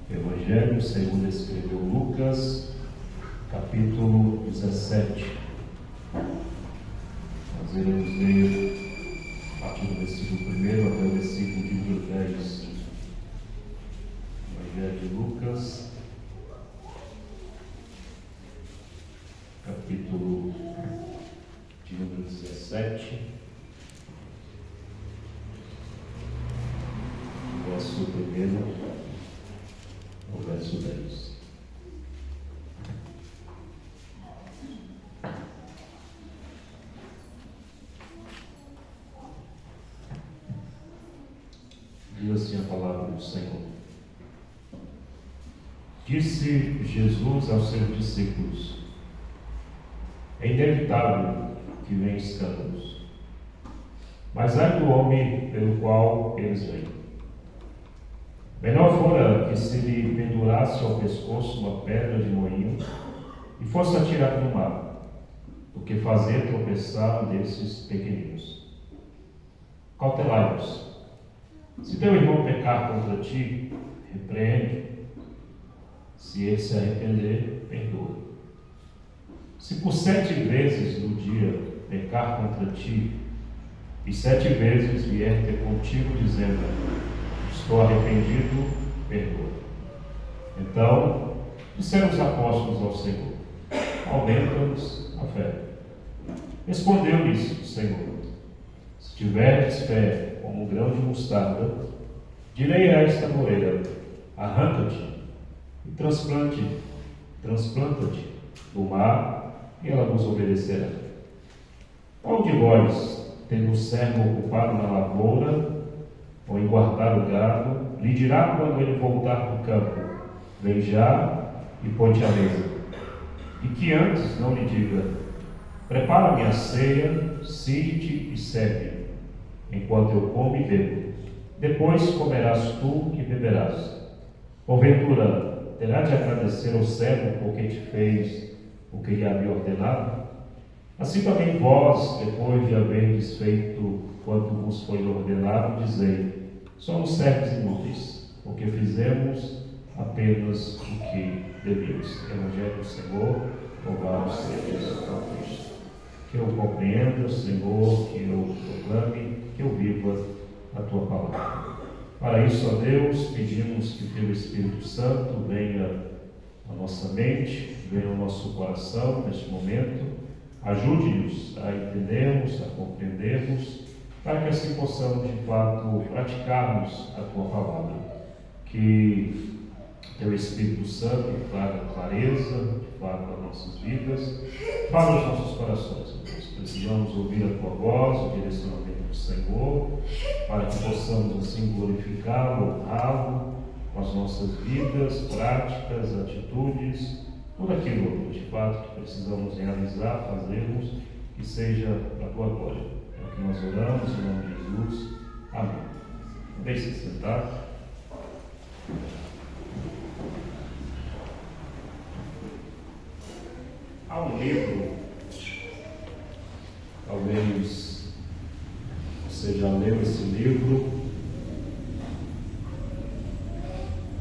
Evangelho segundo escreveu Lucas, capítulo 17. Nós iremos ler a partir do versículo 1 até o versículo de número 10. Evangelho de Lucas, capítulo de número 17, verso 1 ao verso 10. Diz assim a palavra do Senhor. Disse Jesus aos seus discípulos: é inevitável que venham escândalos, mas ai do homem pelo qual eles vêm. Melhor fora que se lhe pendurasse ao pescoço uma pedra de moinho e fosse atirado no mar, do que fazer tropeçar desses pequeninos. Cautelai-vos. Se teu irmão pecar contra ti, repreende. Se ele se arrepender, perdoa. Se por 7 vezes no dia pecar contra ti, e 7 vezes vier ter contigo dizendo: estou arrependido, perdoa. Então, disseram os apóstolos ao Senhor: aumenta-nos a fé. Respondeu-lhes o Senhor: se tiverdes fé como um grão de mostarda, direi a esta moreira: arranca-te e transplanta-te do mar, e ela vos obedecerá. Qual de vós, tendo um servo ocupado na lavoura, ou em guardar o gado, lhe dirá quando ele voltar do campo: vem já e põe-te à mesa? E que antes não lhe diga: prepara-me a ceia, singe-te e serve, enquanto eu como e bebo. Depois comerás tu e beberás. Porventura, terá de agradecer ao servo porque te fez o que lhe havia ordenado? Assim também vós, depois de haverdes feito quanto vos foi ordenado, dizei: somos servos inúteis, porque fizemos apenas o que devíamos. Evangelho do Senhor, louvado seja Jesus Cristo. Que eu compreenda, Senhor, que eu proclame, que eu viva a Tua palavra. Para isso, ó Deus, pedimos que Teu Espírito Santo venha à nossa mente, venha ao nosso coração neste momento. Ajude-nos a entendermos, a compreendermos, para que assim possamos, de fato, praticarmos a Tua palavra. Que Teu Espírito Santo traga clareza, de fato, às nossas vidas, para os nossos corações. Nós precisamos ouvir a Tua voz, o direcionamento do Senhor, para que possamos, assim, glorificá-lo, honrá-lo com as nossas vidas, práticas, atitudes, tudo aquilo, de fato, que precisamos realizar, fazermos, que seja para a Tua glória. É o que nós oramos, em nome de Jesus. Amém. Deixe-se sentar. Há um livro, talvez você já leu esse livro,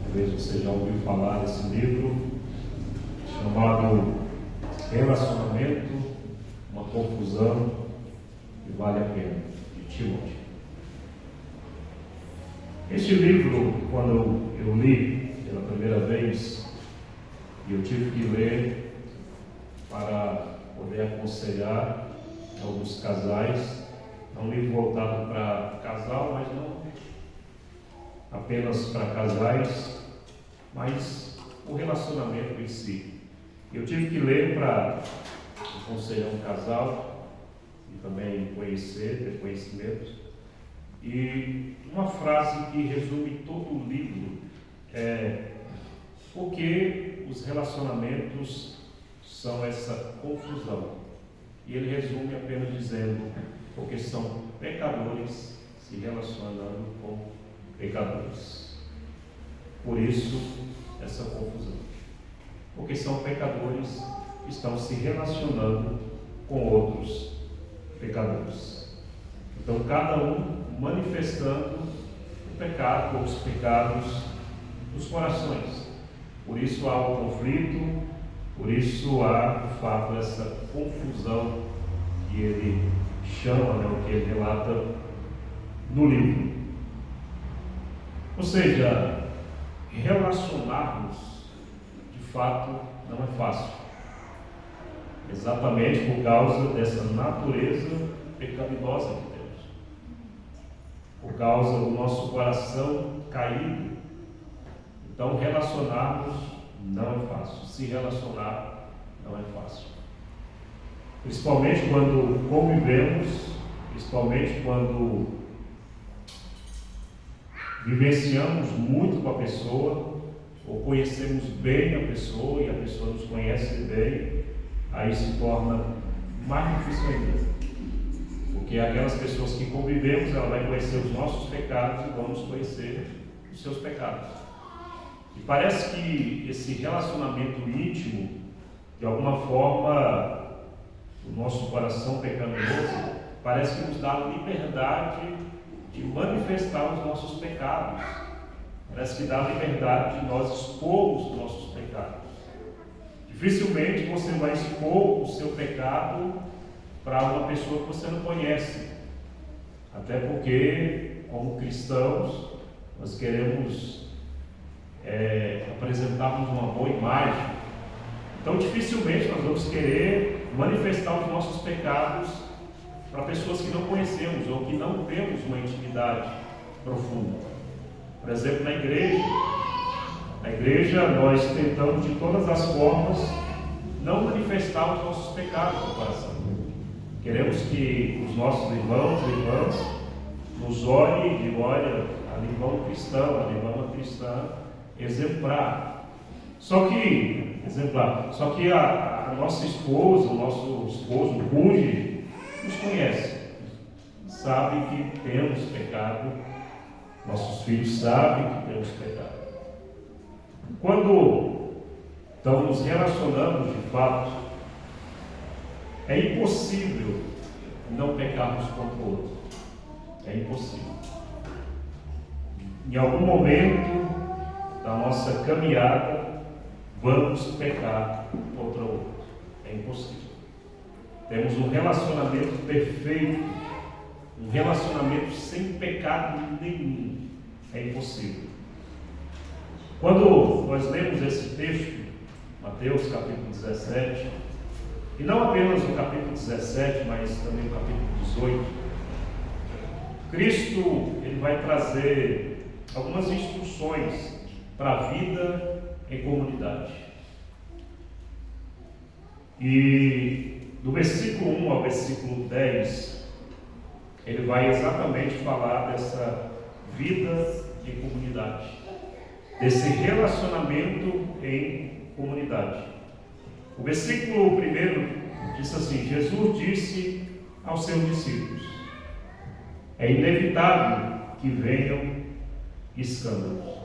talvez você já ouviu falar desse livro, chamado Relacionamento, uma confusão que vale a pena, de Timóteo. Este livro, quando eu li pela primeira vez, e eu tive que ler para poder aconselhar alguns casais, é um livro voltado para casal, mas não apenas para casais, mas o relacionamento em si. Eu tive que ler para aconselhar um casal e também conhecer, ter conhecimento. E uma frase que resume todo o livro é: por que os relacionamentos são essa confusão? E ele resume apenas dizendo: porque são pecadores se relacionando com pecadores. Por isso, essa confusão. Porque são pecadores que estão se relacionando com outros pecadores. Então, cada um manifestando o pecado ou os pecados nos corações. Por isso há o conflito, por isso há, de fato, essa confusão que ele chama, né, o que ele relata no livro. Ou seja, relacionar-nos, de fato, não é fácil. Exatamente por causa dessa natureza pecaminosa que temos. Por causa do nosso coração caído. Então, relacionar-nos não é fácil. Se relacionar não é fácil. Principalmente quando convivemos, principalmente quando vivenciamos muito com a pessoa, ou conhecemos bem a pessoa e a pessoa nos conhece bem, aí se torna mais difícil ainda. Porque aquelas pessoas que convivemos, ela vai conhecer os nossos pecados e vamos conhecer os seus pecados. E parece que esse relacionamento íntimo, de alguma forma, o nosso coração pecaminoso, parece que nos dá liberdade de manifestar os nossos pecados. Parece que dá liberdade de nós expormos os nossos pecados. Dificilmente você vai expor o seu pecado para uma pessoa que você não conhece. Até porque, como cristãos, nós queremos apresentarmos uma boa imagem. Então, dificilmente nós vamos querer manifestar os nossos pecados para pessoas que não conhecemos ou que não temos uma intimidade profunda. Por exemplo, na igreja nós tentamos de todas as formas não manifestar os nossos pecados no coração. Queremos que os nossos irmãos e irmãs nos olhem e digam: olha, ali vai um cristão, ali vai uma cristã exemplar. Só que a nossa esposa, o nosso esposo, o cônjuge, nos conhece, sabe que temos pecado, nossos filhos sabem que temos pecado. Quando estamos nos relacionando de fato, é impossível não pecarmos contra o outro. É impossível. Em algum momento da nossa caminhada, vamos pecar contra o outro. É impossível. Temos um relacionamento perfeito, um relacionamento sem pecado nenhum. É impossível. Quando nós lemos esse texto, Mateus capítulo 17, e não apenas o capítulo 17, mas também o capítulo 18, Cristo ele vai trazer algumas instruções para a vida em comunidade. E do versículo 1 ao versículo 10, ele vai exatamente falar dessa vida em comunidade, desse relacionamento em comunidade. O versículo 1 diz assim: Jesus disse aos seus discípulos: é inevitável que venham escândalos,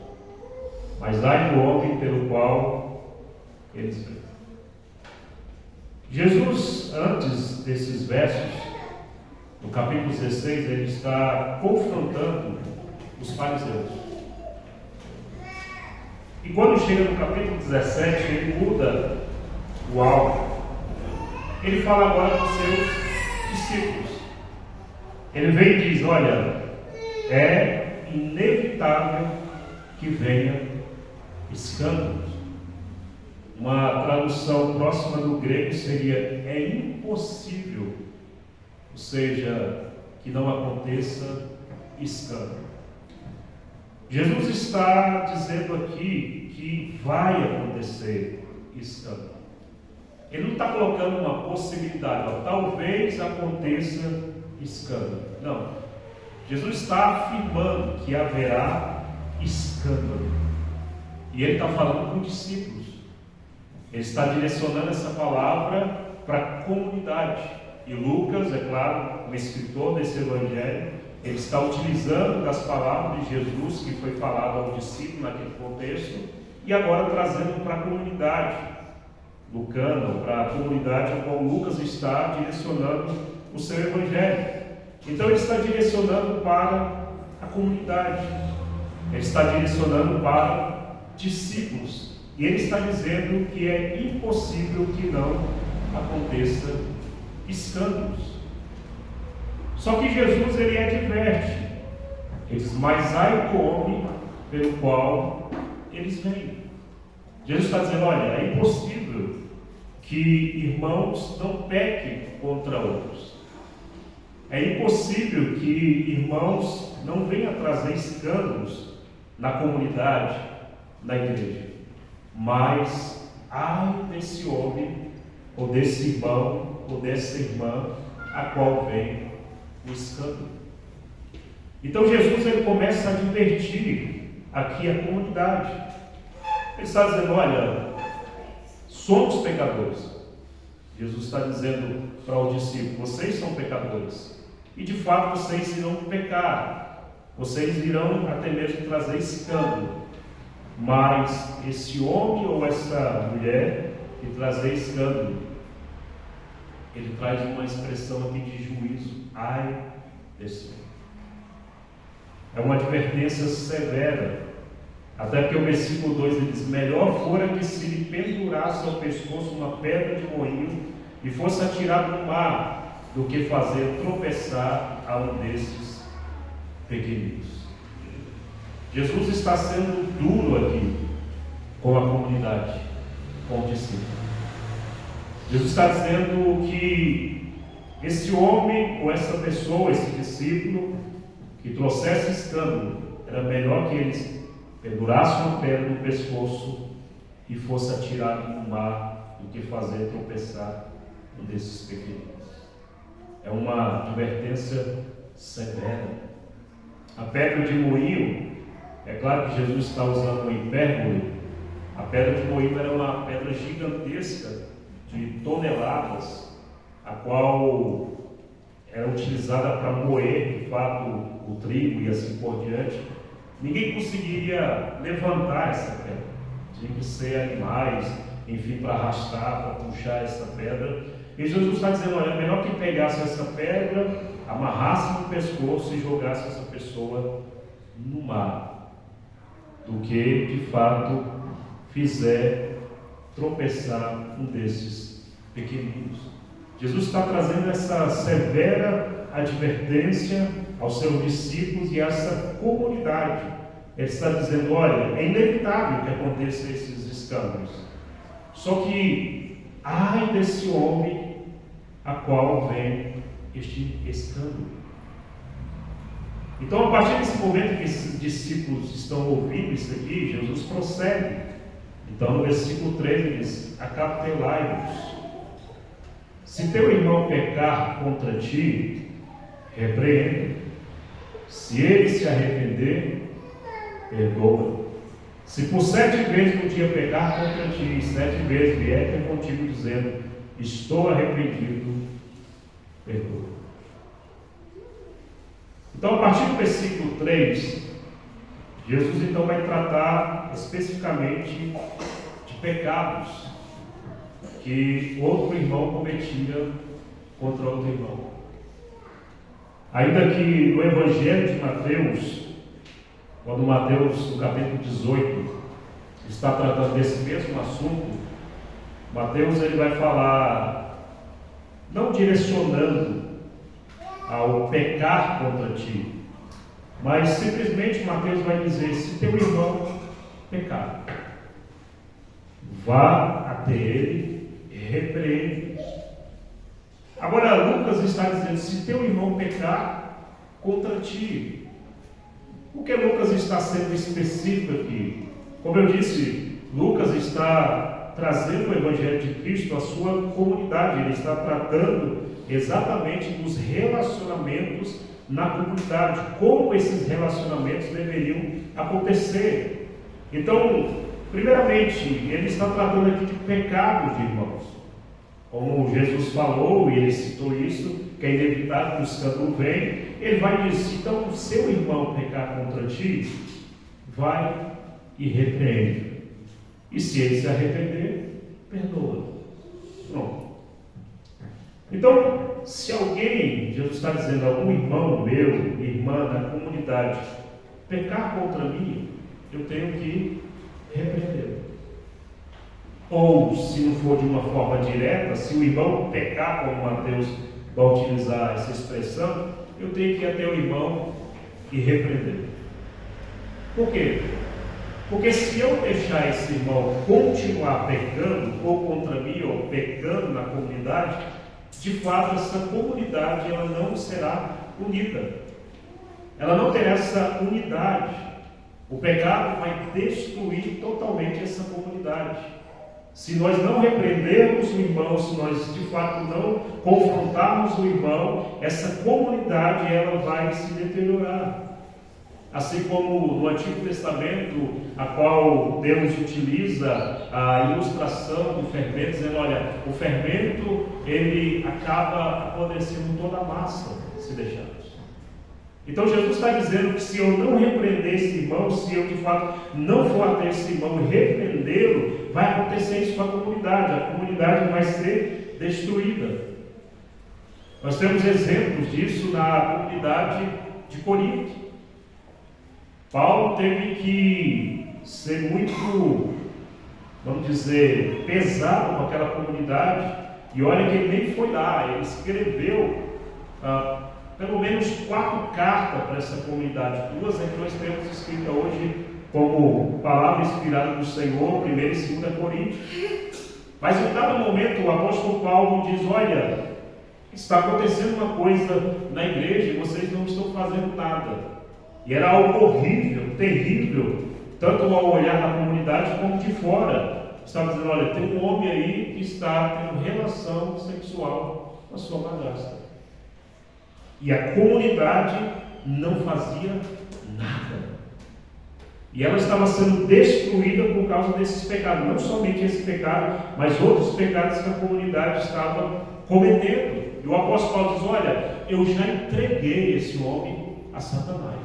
mas ai do homem pelo qual eles vêm. Jesus, antes desses versos, no capítulo 16, ele está confrontando os fariseus. E quando chega no capítulo 17, ele muda o alvo. Ele fala agora para os seus discípulos. Ele vem e diz: olha, é inevitável que venha escândalos. Uma tradução próxima do grego seria: é impossível, ou seja, que não aconteça escândalo. Jesus está dizendo aqui que vai acontecer escândalo. Ele não está colocando uma possibilidade, talvez aconteça escândalo. Não. Jesus está afirmando que haverá escândalo. E ele está falando com os discípulos. Ele está direcionando essa palavra para a comunidade. E Lucas, é claro, o escritor desse evangelho, ele está utilizando das palavras de Jesus que foi falado ao discípulo naquele contexto e agora trazendo para a comunidade lucana, para a comunidade a qual Lucas está direcionando o seu evangelho. Então ele está direcionando para a comunidade, ele está direcionando para discípulos. E ele está dizendo que é impossível que não aconteça escândalos. Só que Jesus, ele adverte. Ele diz, mas ai do homem pelo qual eles vêm. Jesus está dizendo, olha, é impossível que irmãos não pequem contra outros. É impossível que irmãos não venham trazer escândalos na comunidade, na igreja. Mas ai desse homem, ou desse irmão, ou dessa irmã, a qual vem o escândalo. Então Jesus, ele começa a advertir aqui a comunidade. Ele está dizendo, olha, somos pecadores. Jesus está dizendo para os discípulos, vocês são pecadores. E de fato vocês irão pecar. Vocês irão até mesmo trazer escândalo. Mas esse homem ou essa mulher que trazer escândalo, ele traz uma expressão aqui de juízo. Ai desse homem. É uma advertência severa. Até porque o versículo 2 ele diz, melhor fora que se lhe pendurasse ao pescoço uma pedra de moinho e fosse atirado no mar, do que fazer tropeçar a um desses pequeninos. Jesus está sendo duro aqui com a comunidade, com o discípulo. Jesus está dizendo que esse homem ou essa pessoa, esse discípulo, que trouxesse escândalo, era melhor que eles pendurasse uma pedra no pescoço e fosse atirado no mar do que fazer tropeçar um desses pequeninos. É uma advertência severa. A pedra de moinho, é claro que Jesus está usando uma hipérbole. A pedra de moinho era uma pedra gigantesca de toneladas, a qual era utilizada para moer, de fato, o trigo e assim por diante. Ninguém conseguiria levantar essa pedra. Tinha que ser animais, enfim, para arrastar, para puxar essa pedra. E Jesus está dizendo, olha, é melhor que pegasse essa pedra, amarrasse no pescoço e jogasse essa pessoa no mar, do que, de fato, fizer tropeçar um desses pequeninos. Jesus está trazendo essa severa advertência aos seus discípulos e a essa comunidade. Ele está dizendo, olha, é inevitável que aconteçam esses escândalos. Só que, ai desse homem a qual vem este escândalo. Então, a partir desse momento que esses discípulos estão ouvindo isso aqui, Jesus prossegue. Então, no versículo 13 ele diz, acautelai-vos. Se teu irmão pecar contra ti, repreenda. Se ele se arrepender, perdoa. Se por 7 vezes no dia pecar contra ti, e 7 vezes vier ter contigo dizendo, estou arrependido, perdoa. Então, a partir do versículo 3, Jesus então vai tratar especificamente de pecados que outro irmão cometia contra outro irmão. Ainda que no Evangelho de Mateus, quando Mateus, no capítulo 18, está tratando desse mesmo assunto, Mateus ele vai falar, não direcionando ao pecar contra ti, mas simplesmente Mateus vai dizer, se teu irmão pecar, vá até ele e repreende. Agora Lucas está dizendo, se teu irmão pecar contra ti, o que Lucas está sendo específico aqui? Como eu disse, Lucas está trazendo o Evangelho de Cristo à sua comunidade, ele está tratando exatamente dos relacionamentos na comunidade, como esses relacionamentos deveriam acontecer. Então, primeiramente, ele está tratando aqui de pecados de irmãos. Como Jesus falou, e ele citou isso, que é inevitável que o escândalo venha, ele vai dizer, então, o seu irmão pecar contra ti, vai e repreende. E se ele se arrepender, perdoa. Pronto. Então, se alguém, Jesus está dizendo, algum irmão meu, irmã da comunidade, pecar contra mim, eu tenho que repreendê-lo. Ou, se não for de uma forma direta, se o irmão pecar, como Mateus vai utilizar essa expressão, eu tenho que ir até o irmão e repreendê-lo. Por quê? Porque se eu deixar esse irmão continuar pecando, ou contra mim, ou pecando na comunidade, de fato essa comunidade ela não será unida. Ela não terá essa unidade. O pecado vai destruir totalmente essa comunidade. Se nós não repreendermos o irmão, se nós de fato não confrontarmos o irmão, essa comunidade ela vai se deteriorar. Assim como no Antigo Testamento, a qual Deus utiliza a ilustração do fermento, dizendo, olha, o fermento ele acaba apodrecendo toda a massa, se deixarmos. Então Jesus está dizendo que se eu não repreender esse irmão, se eu de fato não for até esse irmão e repreendê-lo, vai acontecer isso com a comunidade vai ser destruída. Nós temos exemplos disso na comunidade de Corinto. Paulo teve que ser muito, vamos dizer, pesado com aquela comunidade, e olha que ele nem foi lá, ele escreveu pelo menos 4 cartas para essa comunidade, 2 é que nós temos escrita hoje como palavra inspirada do Senhor, 1 e 2 Coríntios. Mas em dado momento o apóstolo Paulo diz, olha, está acontecendo uma coisa na igreja e vocês não estão fazendo nada. E era algo horrível, terrível, tanto ao olhar da comunidade como de fora. Estava dizendo, olha, tem um homem aí que está tendo relação sexual com a sua madrasta. E a comunidade não fazia nada. E ela estava sendo destruída por causa desses pecados. Não somente esse pecado, mas outros pecados que a comunidade estava cometendo. E o apóstolo Paulo diz, olha, eu já entreguei esse homem a Satanás.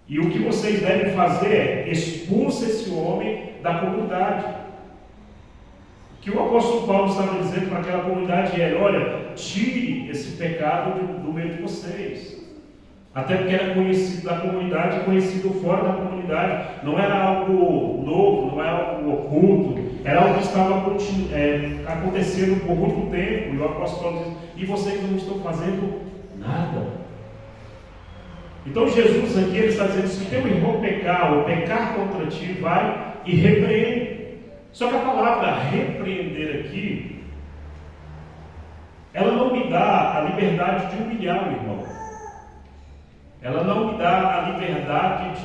E o que vocês devem fazer é expulsar esse homem da comunidade. O que o apóstolo Paulo estava dizendo para aquela comunidade era, olha, tire esse pecado do meio de vocês. Até porque era conhecido da comunidade, conhecido fora da comunidade. Não era algo novo, não era algo oculto. Era algo que estava acontecendo por muito tempo. E o apóstolo Paulo diz, e vocês não estão fazendo nada. Então Jesus aqui ele está dizendo, se teu irmão pecar ou pecar contra ti, vai e repreende. Só que a palavra repreender aqui, ela não me dá a liberdade de humilhar o irmão. Ela não me dá a liberdade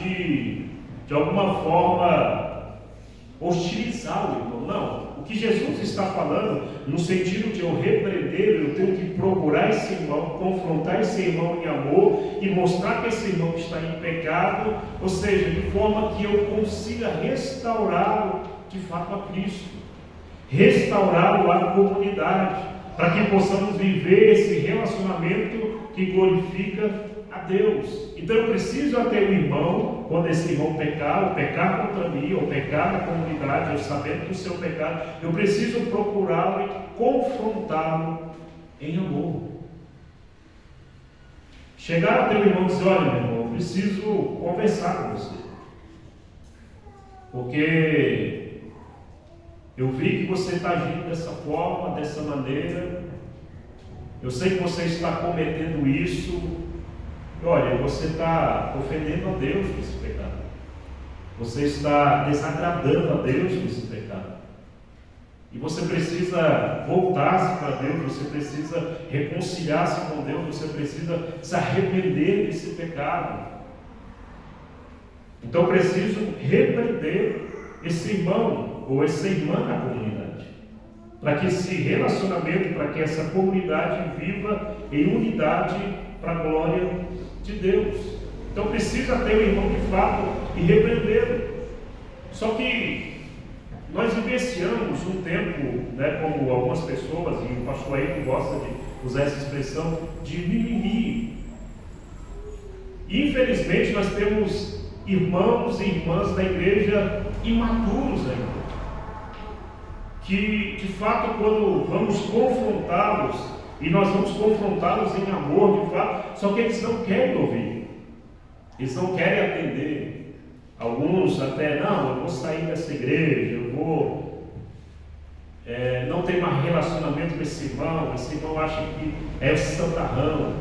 de alguma forma, hostilizar o irmão. Não. O que Jesus está falando, no sentido de eu repreender, eu tenho que procurar esse irmão, confrontar esse irmão em amor e mostrar que esse irmão está em pecado, ou seja, de forma que eu consiga restaurá-lo de fato a Cristo, restaurá-lo à comunidade, para que possamos viver esse relacionamento que glorifica a Deus. Então eu preciso até o irmão, quando esse irmão pecar, ou pecar contra mim, ou pecar na comunidade, eu sabendo do seu pecado, eu preciso procurá-lo e confrontá-lo em amor. Chegar até o irmão e dizer, olha meu irmão, eu preciso conversar com você, porque eu vi que você está agindo dessa forma, dessa maneira, eu sei que você está cometendo isso. Olha, você está ofendendo a Deus com esse pecado. Você está desagradando a Deus com esse pecado. E você precisa voltar-se para Deus, você precisa reconciliar-se com Deus, você precisa se arrepender desse pecado. Então eu preciso repreender esse irmão ou essa irmã na comunidade, para que esse relacionamento, para que essa comunidade viva em unidade para a glória de Deus. Então precisa ter o irmão de fato e repreendê-lo. Só que nós vivenciamos um tempo, como algumas pessoas, e o pastor aí gosta de usar essa expressão, de mimimi. Infelizmente nós temos irmãos e irmãs da igreja imaturos ainda, que de fato quando vamos confrontá-los, e nós vamos confrontá-los em amor, de fato, só que eles não querem ouvir, eles não querem atender. Alguns até, não, eu vou sair dessa igreja, eu vou não ter mais relacionamento com esse irmão acha que é o santarrão.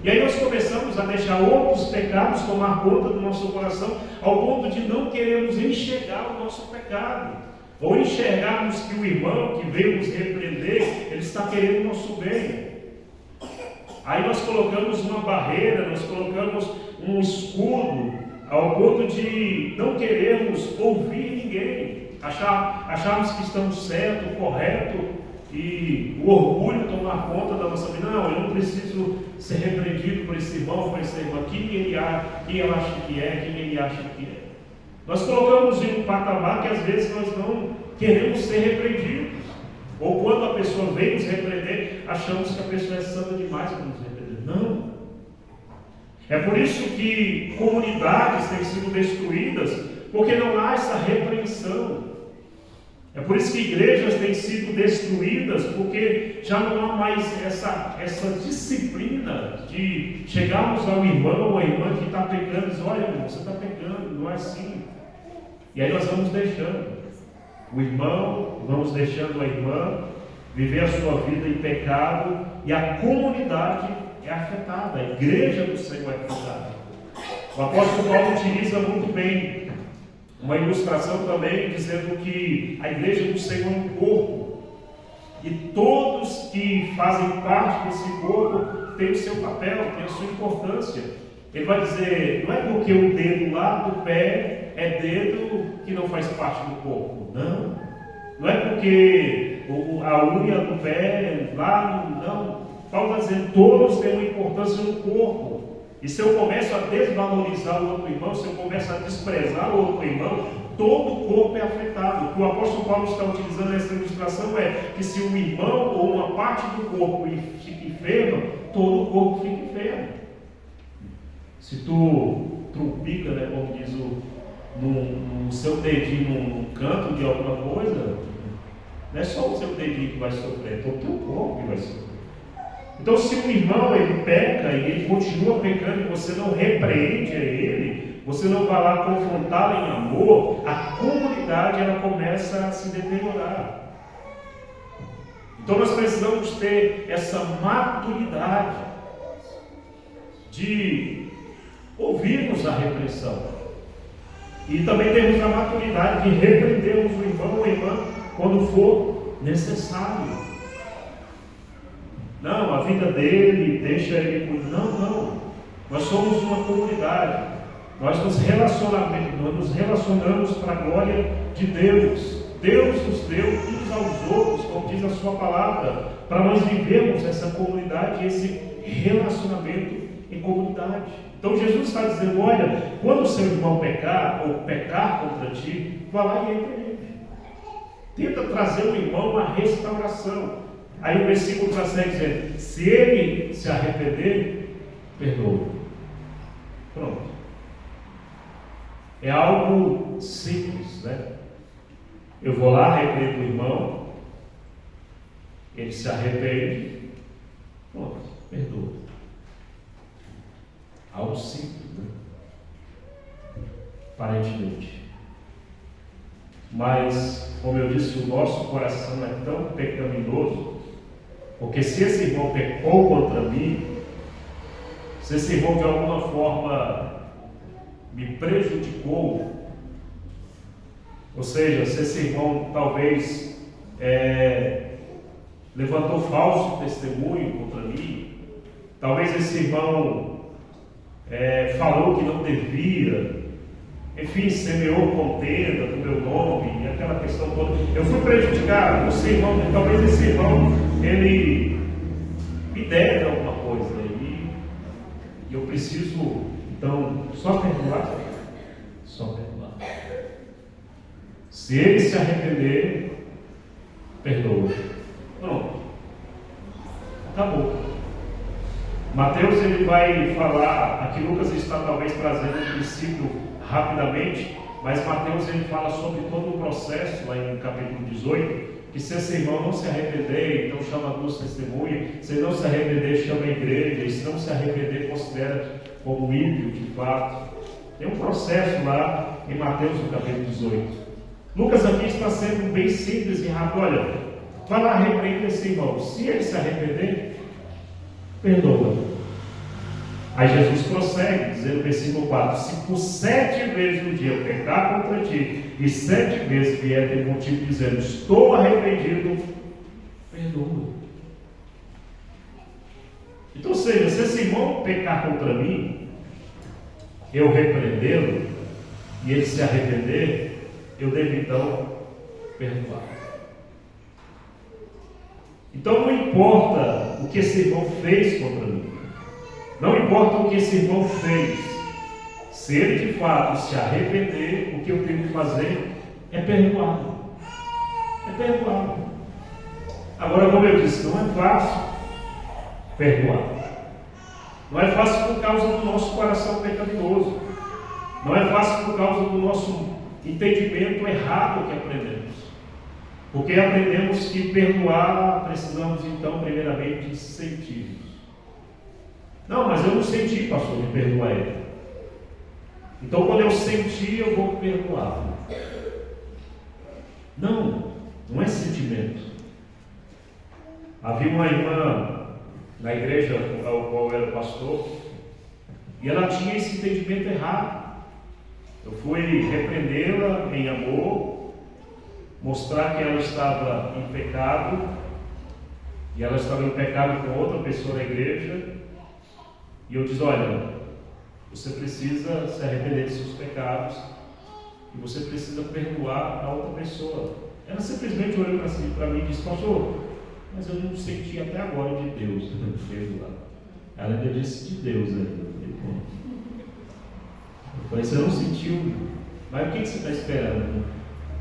E aí nós começamos a deixar outros pecados tomar conta do nosso coração, ao ponto de não querermos enxergar o nosso pecado, ou enxergarmos que o irmão que veio nos repreender, ele está querendo o nosso bem. Aí nós colocamos uma barreira, nós colocamos um escudo, ao ponto de não querermos ouvir ninguém, acharmos que estamos certo, correto, e o orgulho tomar conta da nossa vida. Não, eu não preciso ser repreendido por esse irmão, por essa irmã, quem ela acha que é, quem ele acha que é. Nós colocamos em um patamar que às vezes nós não queremos ser repreendidos, ou quando a pessoa vem nos repreender, achamos que a pessoa é santa demais para nos repreender. Não. É por isso que comunidades têm sido destruídas, porque não há essa repreensão. É por isso que igrejas têm sido destruídas, porque já não há mais essa disciplina de chegarmos ao irmão ou à irmã que está pecando e dizer, olha irmão, você está pecando, não é assim. E aí nós vamos deixando o irmão, vamos deixando a irmã viver a sua vida em pecado, e a comunidade é afetada, a igreja do Senhor é afetada. O apóstolo Paulo utiliza muito bem uma ilustração também, dizendo que a igreja do Senhor é um corpo, e todos que fazem parte desse corpo têm o seu papel, têm a sua importância. Ele vai dizer, não é porque o dedo lá do pé é dedo que não faz parte do corpo, não. Não é porque a unha do pé lá, não. Paulo está dizendo, todos têm uma importância no corpo. E se eu começo a desvalorizar o outro irmão, se eu começo a desprezar o outro irmão, todo o corpo é afetado. O que o apóstolo Paulo está utilizando nessa ilustração é que se um irmão ou uma parte do corpo fica enferma, todo o corpo fica enfermo. Se tu trumpica, né, como diz no seu dedinho num canto de alguma coisa, não é só o seu dedinho que vai sofrer, é todo o teu corpo que vai sofrer. Então, se o irmão ele peca e ele continua pecando e você não repreende a ele, você não vai lá confrontá-lo em amor, a comunidade ela começa a se deteriorar. Então nós precisamos ter essa maturidade de ouvirmos a repreensão e também termos a maturidade de repreendermos o irmão ou a irmã quando for necessário. Não, a vida dele, deixa ele cuidar. Não. Nós somos uma comunidade. Nós nos relacionamos para a glória de Deus. Deus nos deu uns aos outros, como diz a sua palavra, para nós vivermos essa comunidade, esse relacionamento em comunidade. Então Jesus está dizendo, olha, quando o seu irmão pecar ou pecar contra ti, vá lá e entre ele. Tenta trazer o irmão à restauração. Aí o versículo prossegue dizendo, se ele se arrepender, perdoa. Pronto. É algo simples, né? Eu vou lá, repreendo o irmão, ele se arrepende, pronto, perdoa. Algo simples, né? Aparentemente. Mas, como eu disse, o nosso coração é tão pecaminoso, porque se esse irmão pecou contra mim, se esse irmão de alguma forma me prejudicou, ou seja, se esse irmão talvez levantou falso testemunho contra mim, talvez esse irmão falou que não devia, enfim, semeou contenda do meu nome, e aquela questão toda. Eu fui prejudicado, esse irmão, talvez esse irmão, ele me deve alguma coisa, e eu preciso, então, só perdoar. Se ele se arrepender, perdoa. Pronto. Acabou. Mateus ele vai falar, aqui Lucas está talvez trazendo um princípio rapidamente, mas Mateus ele fala sobre todo o processo, lá em capítulo 18, que se esse irmão não se arrepender, então chama duas testemunhas, se não se arrepender, chama a igreja, e se não se arrepender, considera como ímpio de fato. Tem um processo lá em Mateus, no capítulo 18. Lucas aqui está sendo bem simples e rápido. Olha, vai lá, repreenda esse irmão. Se ele se arrepender, perdoa. Aí Jesus prossegue, dizendo no versículo 4: se por 7 vezes no dia pecar contra ti, e 7 vezes vier ter contigo dizendo, estou arrependido, perdoa. Então, ou seja, se esse irmão pecar contra mim, eu repreendê-lo, e ele se arrepender, eu devo então perdoar. Então não importa o que esse irmão fez contra mim, não importa o que esse irmão fez, se ele de fato se arrepender, o que eu tenho que fazer é perdoá-lo. É perdoá-lo. Agora, como eu disse, não é fácil perdoar. Não é fácil por causa do nosso coração pecaminoso. Não é fácil por causa do nosso entendimento errado que aprendemos. Porque aprendemos que perdoar, precisamos então primeiramente sentir. Não, mas eu não senti, pastor, me perdoa ele. Então quando eu sentir, eu vou perdoar. Não, não é sentimento. Havia uma irmã na igreja ao qual eu era pastor, e ela tinha esse entendimento errado. Eu fui repreendê-la em amor, mostrar que ela estava em pecado, e ela estava em pecado com outra pessoa na igreja, e eu disse, olha, você precisa se arrepender de seus pecados, e você precisa perdoar a outra pessoa. Ela simplesmente olhou para mim e disse, pastor, mas eu não senti até agora de Deus perdoar. Ela ainda disse de Deus ainda. Eu falei, você não sentiu? Mas o que você está esperando?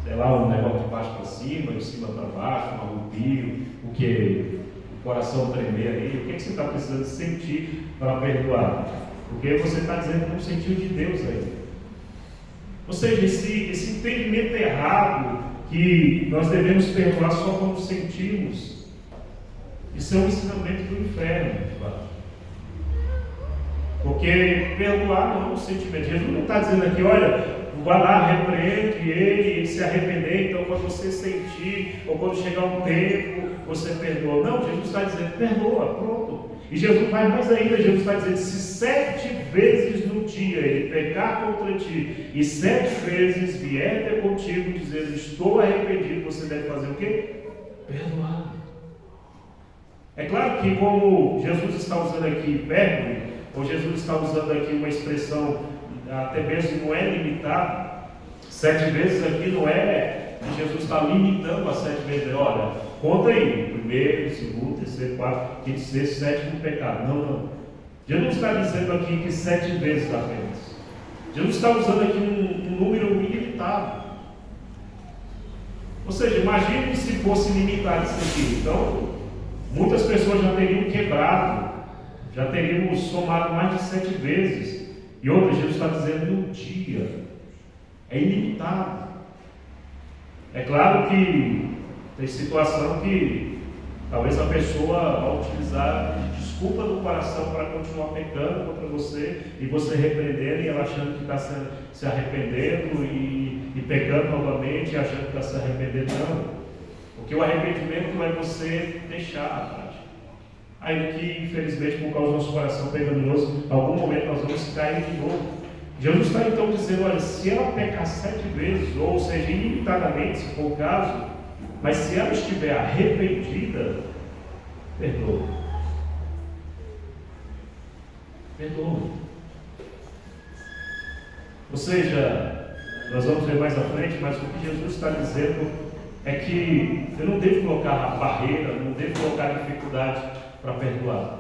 Sei lá, um negócio de baixo para cima, de cima para baixo, um arrepio, o que? O coração tremer aí. O que você está precisando sentir para perdoar? Porque você está dizendo que não sentiu de Deus aí. Ou seja, esse entendimento errado que nós devemos perdoar só quando sentimos, isso é um ensinamento do inferno, de fato. Porque perdoar não é um sentimento. Jesus não está dizendo aqui, olha, vai lá, repreende ele se arrepender, então quando você sentir, ou quando chegar um tempo, você perdoa. Não, Jesus está dizendo, perdoa, pronto. E Jesus vai mais ainda, Jesus está dizendo, se 7 vezes no dia ele pecar contra ti, e 7 vezes vier ter contigo, dizendo, estou arrependido, você deve fazer o quê? Perdoar. É claro que como Jesus está usando aqui hipérbole, ou Jesus está usando aqui uma expressão, até mesmo não é limitado, 7 vezes aqui não é que Jesus está limitando a 7 vezes, olha, conta aí, primeiro, segundo, terceiro, quarto, quinto, sexto, sétimo pecado. Não, não. Jesus está dizendo aqui que 7 vezes apenas. Jesus está usando aqui um número ilimitado. Ou seja, imagine se fosse limitado isso aqui. Então, muitas pessoas já teriam quebrado, já teríamos somado mais de 7 vezes. E outra, Jesus está dizendo num dia. É ilimitado. É claro que tem situação que talvez a pessoa vai utilizar desculpa do coração para continuar pecando contra você, e você repreendendo e ela achando que está se arrependendo e pecando novamente, achando que está se arrependendo. Não. Porque o arrependimento é você deixar a prática. Ainda que, infelizmente, por causa do nosso coração pecaminoso, em algum momento nós vamos cair de novo. Jesus está então dizendo, olha, se ela pecar 7 vezes, ou seja, ilimitadamente, se for o caso, mas se ela estiver arrependida, perdoa. Perdoa. Ou seja, nós vamos ver mais à frente, mas o que Jesus está dizendo é que eu não devo colocar barreira, não devo colocar dificuldade para perdoar.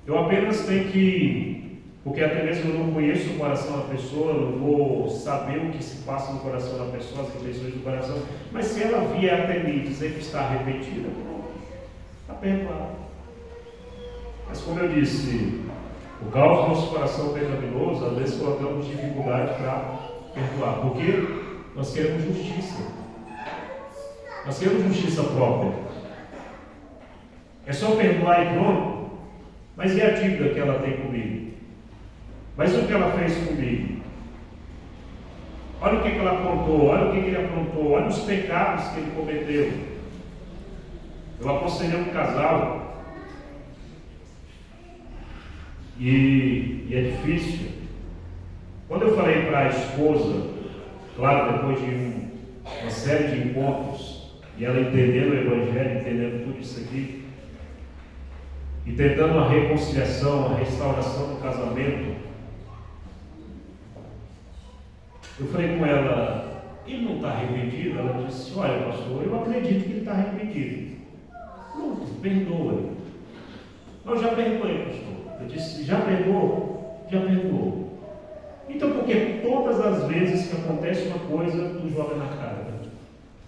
Eu apenas tenho que, porque até mesmo eu não conheço o coração da pessoa, eu não vou saber o que se passa no coração da pessoa, as intenções do coração, mas se ela vier até mim dizer que está arrependida, está perdoada. Mas como eu disse, por causa do nosso coração pecaminoso, às vezes colocamos dificuldade para perdoar, porque nós queremos justiça. Nós queremos justiça própria. É só perdoar e pronto. Mas e a dívida que ela tem comigo? Mas o que ela fez comigo? Olha o que ela aprontou, olha o que ele aprontou, olha os pecados que ele cometeu. Eu aconselhei um casal e é difícil. Quando eu falei para a esposa, claro, depois de uma série de encontros, e ela entendendo o Evangelho, entendendo tudo isso aqui, e tentando a reconciliação, a restauração do casamento, eu falei com ela, ele não está arrependido? Ela disse, olha pastor, eu acredito que ele está arrependido. Pronto, perdoa. Eu já perdoei, pastor. Eu disse, já perdoou? Já perdoou. Então por que todas as vezes que acontece uma coisa, tu joga na cara?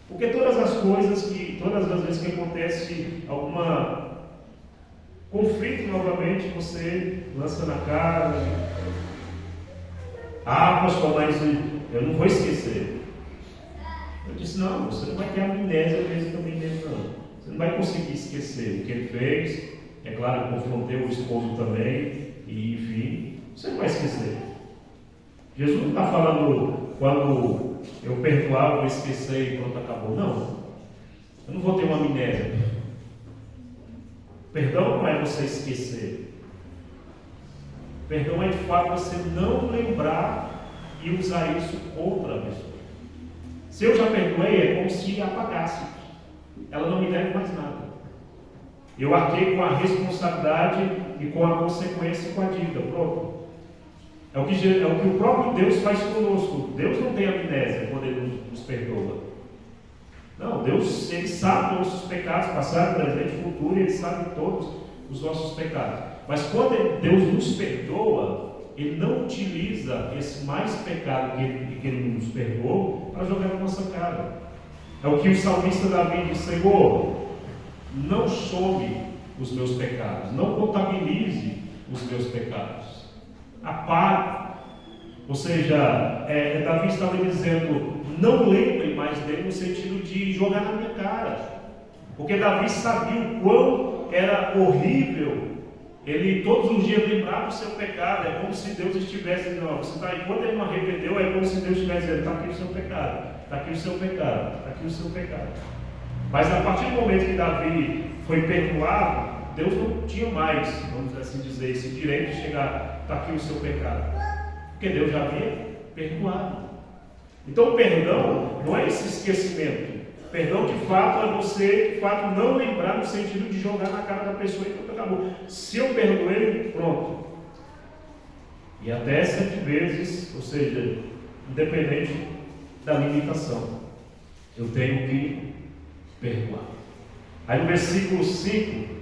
Porque todas as vezes que acontece alguma conflito novamente, você lança na cara. Ah, pastor, mas eu não vou esquecer. Eu disse, não, você não vai ter amnésia mesmo também mesmo, não. Você não vai conseguir esquecer o que ele fez. É claro, eu confrontei o esposo também, e enfim, você não vai esquecer. Jesus não está falando quando eu perdoar, eu vou esquecer e pronto, acabou. Não. Eu não vou ter uma amnésia. Perdão não é você esquecer. Perdão é de fato você não lembrar e usar isso contra a pessoa. Se eu já perdoei, é como se apagasse. Ela não me deve mais nada. Eu arquei com a responsabilidade e com a consequência e com a dívida. Pronto. É o que o próprio Deus faz conosco. Deus não tem amnésia quando Ele nos perdoa. Não, Deus, Ele sabe todos os pecados, passado, presente e futuro, Ele sabe todos os nossos pecados. Mas quando Deus nos perdoa, Ele não utiliza esse mais pecado que Ele nos perdoou para jogar na nossa cara. É o que o salmista Davi diz, Senhor, não some os meus pecados, não contabilize os meus pecados. Apague. Ou seja, Davi estava dizendo, não lembrem mais dele no sentido de jogar na minha cara. Porque Davi sabia o quão era horrível ele todos os dias lembrar do seu pecado. É como se Deus estivesse dizendo, você está aí, quando ele não arrependeu, é como se Deus estivesse dizendo, está aqui o seu pecado, está aqui o seu pecado, está aqui o seu pecado. Mas a partir do momento que Davi foi perdoado, Deus não tinha mais, vamos assim dizer, esse direito de chegar, está aqui o seu pecado. Porque Deus já havia perdoado. Então o perdão não é esse esquecimento. Perdão de fato é você, de fato, não lembrar no sentido de jogar na cara da pessoa e pronto, acabou. Se eu perdoei, pronto. E até 7 vezes, ou seja, independente da limitação, eu tenho que perdoar. Aí no versículo 5,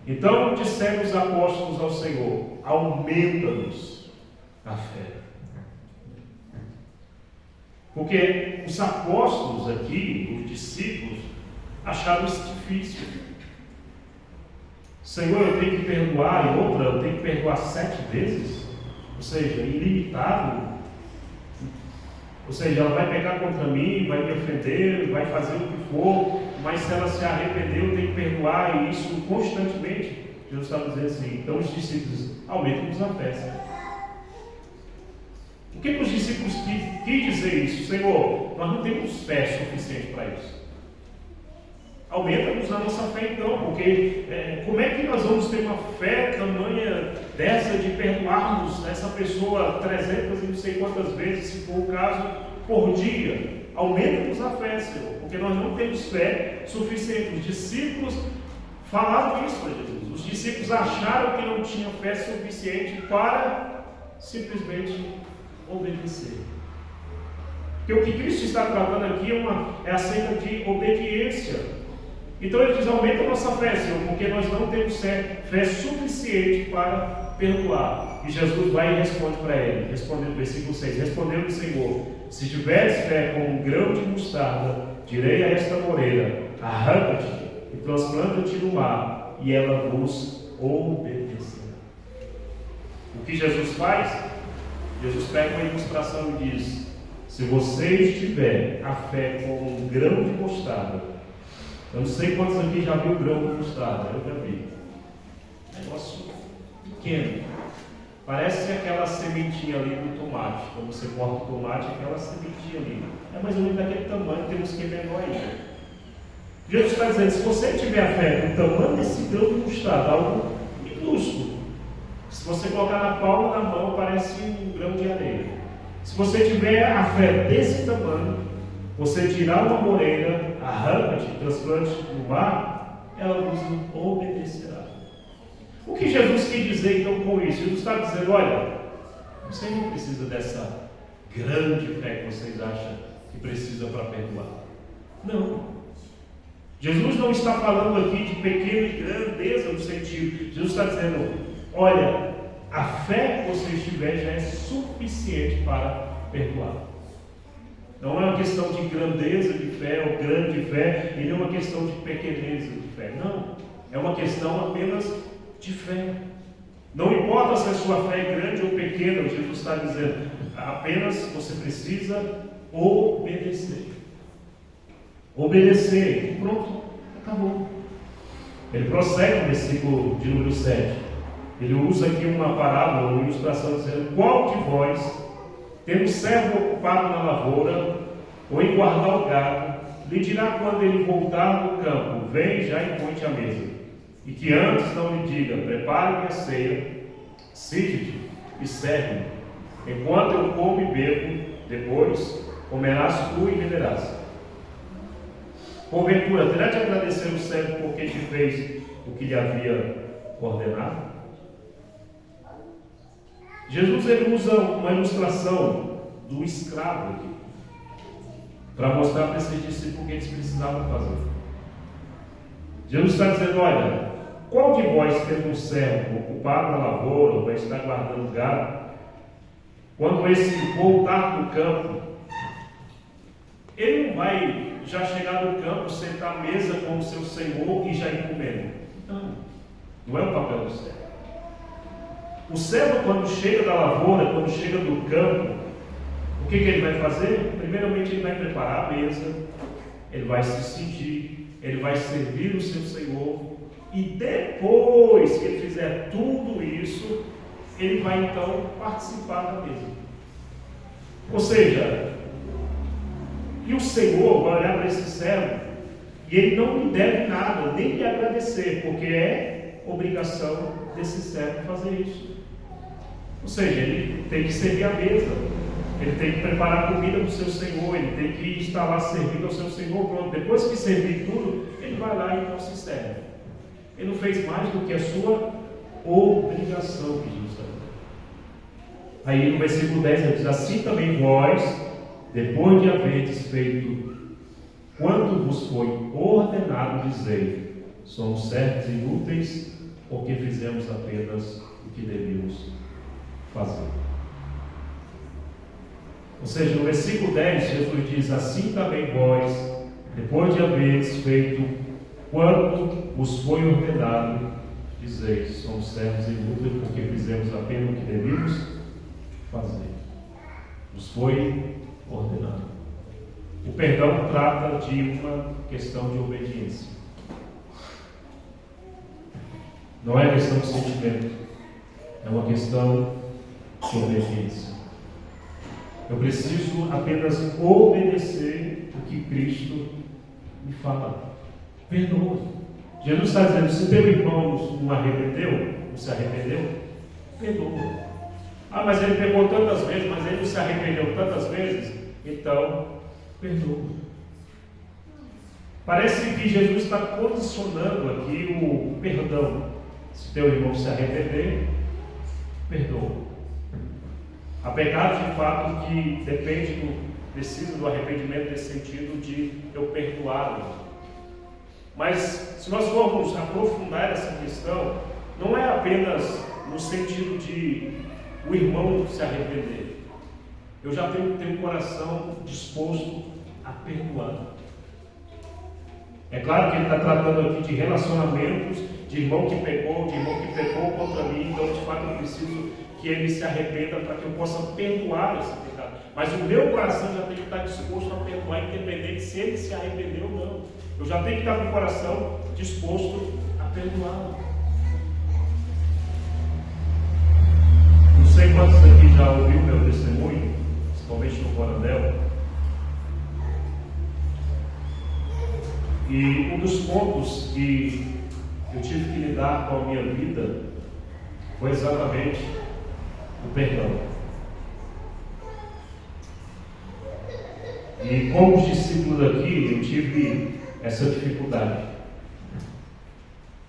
então disseram os apóstolos ao Senhor, aumenta-nos a fé. Porque os apóstolos aqui, os discípulos, acharam isso difícil. Senhor, eu tenho que perdoar, e outra, eu tenho que perdoar 7 vezes? Ou seja, ilimitado. Ou seja, ela vai pecar contra mim, vai me ofender, vai fazer o que for, mas se ela se arrepender, eu tenho que perdoar, e isso constantemente. Jesus está dizendo assim, então os discípulos aumentam-nos a fé. O que os discípulos quis dizer isso? Senhor, nós não temos fé suficiente para isso. Aumenta-nos a nossa fé então, porque como é que nós vamos ter uma fé tamanha dessa de perdoarmos essa pessoa 300 e não sei quantas vezes, se for o caso, por dia? Aumenta-nos a fé, Senhor, porque nós não temos fé suficiente. Os discípulos falaram isso para Jesus. Os discípulos acharam que não tinham fé suficiente para simplesmente obedecer. Porque o que Cristo está tratando aqui é acerca de obediência. Então ele diz, aumenta a nossa fé, Senhor, porque nós não temos fé suficiente para perdoar. E Jesus vai e responde para ele, respondendo, versículo 6, respondendo o Senhor, se tiveres fé como um grão de mostarda, direi a esta moreira, arranca-te e transplanta-te no mar, e ela vos obedecerá. O que Jesus faz? Jesus pega uma ilustração e diz, se você tiver a fé como um grão de mostarda, eu não sei quantos aqui já viu grão de mostarda, eu já vi. Negócio pequeno. Parece aquela sementinha ali do tomate. Quando você corta o tomate, aquela sementinha ali. É mais ou menos daquele tamanho, temos que ver menor ainda. Jesus está dizendo, se você tiver a fé do tamanho desse grão de mostarda, algo minúsculo, se você colocar na palma da mão, parece um grão de areia. Se você tiver a fé desse tamanho, você tirar uma moreira, arranca-te, transplante no mar, ela vos obedecerá. O que Jesus quis dizer então com isso? Jesus está dizendo, olha, você não precisa dessa grande fé que vocês acham que precisa para perdoar. Não. Jesus não está falando aqui de pequena e grandeza no sentido. Jesus está dizendo, olha, a fé que vocês tiverem já é suficiente para perdoar. Não é uma questão de grandeza de fé ou grande fé, e não é uma questão de pequeneza de fé. Não. É uma questão apenas de fé. Não importa se a sua fé é grande ou pequena, Jesus está dizendo, apenas você precisa obedecer. Obedecer, e pronto, acabou. Ele prossegue no versículo de número 7. Ele usa aqui uma parábola, uma ilustração, dizendo, qual de vós, tendo servo ocupado na lavoura, ou em guardar o gado, lhe dirá quando ele voltar do campo, vem já e põe-te à mesa, e que antes não lhe diga, prepare-me a ceia, sirte-te e serve-me, enquanto eu como e bebo, depois comerás tu e beberás. Porventura, terá de agradecer o servo porque te fez o que lhe havia ordenado? Jesus ele usa uma ilustração do escravo aqui, para mostrar para esses discípulos o que eles precisavam fazer. Jesus está dizendo, olha, qual de vós tendo um servo ocupado na lavoura, ou vai estar guardando gado, quando esse voltar do campo, ele não vai já chegar no campo, sentar à mesa com o seu senhor e já ir comendo. Não é o papel do servo. O servo, quando chega da lavoura, quando chega do campo, o que ele vai fazer? Primeiramente, ele vai preparar a mesa, ele vai se sentir, ele vai servir o seu senhor, e depois que ele fizer tudo isso, ele vai então participar da mesa. Ou seja, e o Senhor vai olhar para esse servo e ele não lhe deve nada, nem lhe agradecer, porque é obrigação desse servo fazer isso. Ou seja, ele tem que servir a mesa, ele tem que preparar a comida para o seu Senhor, ele tem que estar lá servindo ao seu Senhor. Pronto, depois que servir tudo, ele vai lá e então se serve. Ele não fez mais do que a sua obrigação que Jesus está dizendo. Aí no versículo 10 ele diz, assim também vós, depois de haverdes feito quanto vos foi ordenado, dizei, somos servos inúteis, porque fizemos apenas o que devíamos fazer. Ou seja, no versículo 10, Jesus diz, assim também vós, depois de haverdes feito quanto vos foi ordenado, dizei, somos servos inúteis, porque fizemos apenas o que devíamos fazer. Nos foi ordenado. O perdão trata de uma questão de obediência. Não é questão de sentimento, é uma questão de obediência. Eu preciso apenas obedecer o que Cristo me fala. Perdoa. Jesus está dizendo, se teu irmão não arrependeu, não se arrependeu, perdoa. Ah, mas ele pecou tantas vezes, mas ele não se arrependeu tantas vezes, então perdoa. Parece que Jesus está condicionando aqui o perdão. Se teu irmão se arrepender, perdoa. Há pecados de fato que precisam do arrependimento nesse sentido de eu perdoá-lo. Mas se nós formos aprofundar essa questão, não é apenas no sentido de o irmão se arrepender. Eu já tenho que ter um coração disposto a perdoar. É claro que ele está tratando aqui de relacionamentos, de irmão que pecou contra mim, então de fato eu preciso que ele se arrependa para que eu possa perdoar esse pecado. Mas o meu coração já tem que estar disposto a perdoar, independente se ele se arrependeu ou não. Eu já tenho que estar com o coração disposto a perdoá-lo. sei quantos aqui já ouviu meu testemunho, principalmente no Coronel. E um dos pontos que eu tive que lidar com a minha vida foi exatamente o perdão. E como os discípulos aqui, eu tive essa dificuldade.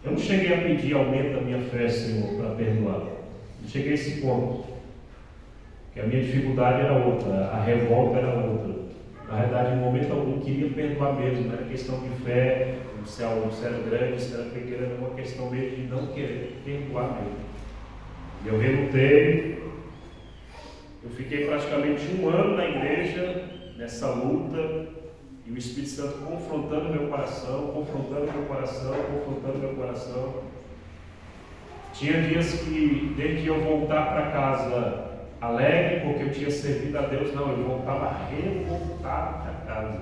Eu não cheguei a pedir aumento da minha fé, Senhor, para perdoar. Não cheguei a esse ponto. Porque a minha dificuldade era outra, a revolta era outra. Na verdade, em momento algum, eu queria perdoar mesmo. Não era questão de fé, se era grande, se era pequeno, era uma questão mesmo de não querer perdoar mesmo. E eu relutei. Eu fiquei praticamente 1 ano na igreja, nessa luta, e o Espírito Santo confrontando meu coração, confrontando meu coração, confrontando meu coração. Tinha dias que, desde que eu voltar para casa alegre, porque eu tinha servido a Deus, não, eu voltava revoltado para casa.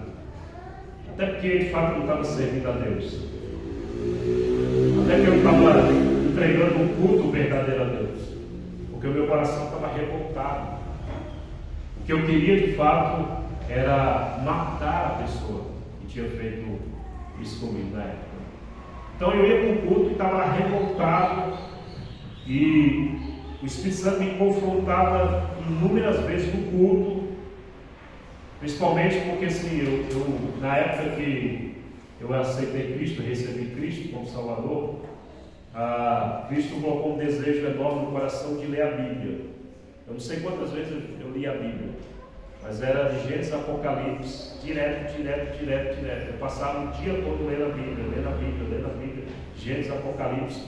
Até porque, de fato, eu não estava servindo a Deus. Até que eu estava entregando um culto verdadeiro a Deus. Porque o meu coração estava revoltado. O que eu queria, de fato, era matar a pessoa que tinha feito isso comigo na época. Então eu ia para o culto e estava revoltado, e o Espírito Santo me confrontava inúmeras vezes no culto, principalmente porque assim, eu na época que eu aceitei Cristo, recebi Cristo como Salvador, Cristo colocou um desejo enorme no coração de ler a Bíblia. Eu não sei quantas vezes eu li a Bíblia, mas era de Gênesis a Apocalipse, direto. Eu passava o dia todo lendo a Bíblia, Gênesis, Apocalipse,